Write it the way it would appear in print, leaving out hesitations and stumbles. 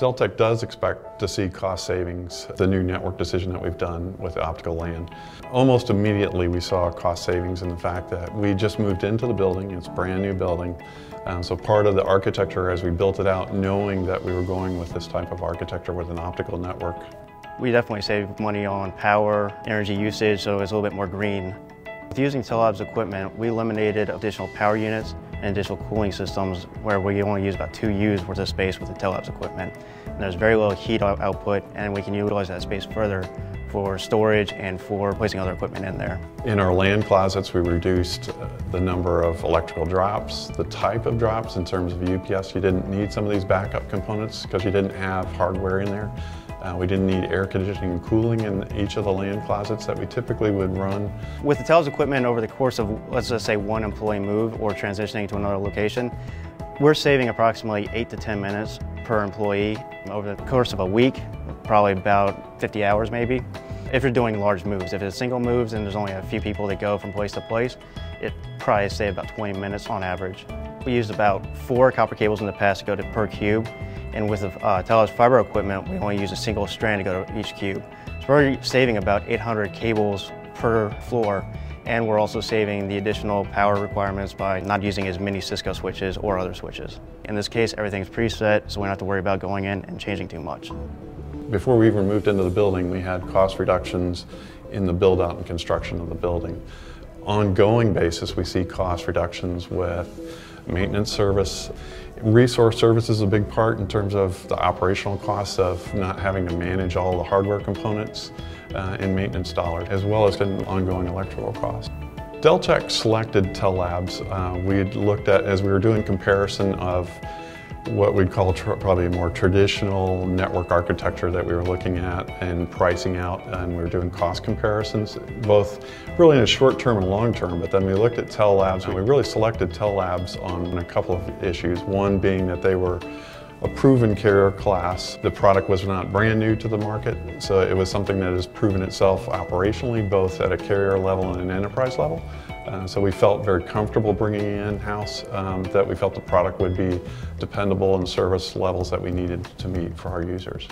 Deltek does expect to see cost savings, the new network decision that we've done with the optical LAN. Almost immediately we saw cost savings in the fact that we just moved into the building, it's a brand new building. So part of the architecture as we built it out, knowing that we were going with this type of architecture with an optical network. We definitely saved money on power, energy usage, so it's a little bit more green. With using Tellabs equipment, we eliminated additional power units and additional cooling systems where we only use about 2 U's worth of space with the Tellabs equipment. And there's very little heat output, and we can utilize that space further for storage and for placing other equipment in there. In our LAN closets, we reduced the number of electrical drops, the type of drops in terms of UPS. You didn't need some of these backup components because you didn't have hardware in there. We didn't need air conditioning and cooling in each of the LAN closets that we typically would run. With the Tellabs equipment over the course of, let's just say, one employee move or transitioning to another location, we're saving approximately 8 to 10 minutes per employee over the course of a week, probably about 50 hours maybe. If you're doing large moves, if it's single moves and there's only a few people that go from place to place, it probably save about 20 minutes on average. We used about 4 copper cables in the past to go to per cube. And with the Tellabs fiber equipment, we only use a single strand to go to each cube. So we're already saving about 800 cables per floor, and we're also saving the additional power requirements by not using as many Cisco switches or other switches. In this case, everything's preset, so we don't have to worry about going in and changing too much. Before we even moved into the building, we had cost reductions in the build out and construction of the building. Ongoing basis, we see cost reductions with maintenance service. Resource service is a big part in terms of the operational costs of not having to manage all the hardware components and maintenance dollars, as well as in ongoing electrical costs. Deltek selected Tellabs. We'd looked at, as we were doing comparison of what we'd call probably a more traditional network architecture that we were looking at and pricing out, and we were doing cost comparisons, both really in the short term and long term. But then we looked at Tellabs, and we really selected Tellabs on a couple of issues. One being that they were a proven carrier class. The product was not brand new to the market, so it was something that has proven itself operationally, both at a carrier level and an enterprise level. So we felt very comfortable bringing it in-house, that we felt the product would be dependable and service levels that we needed to meet for our users.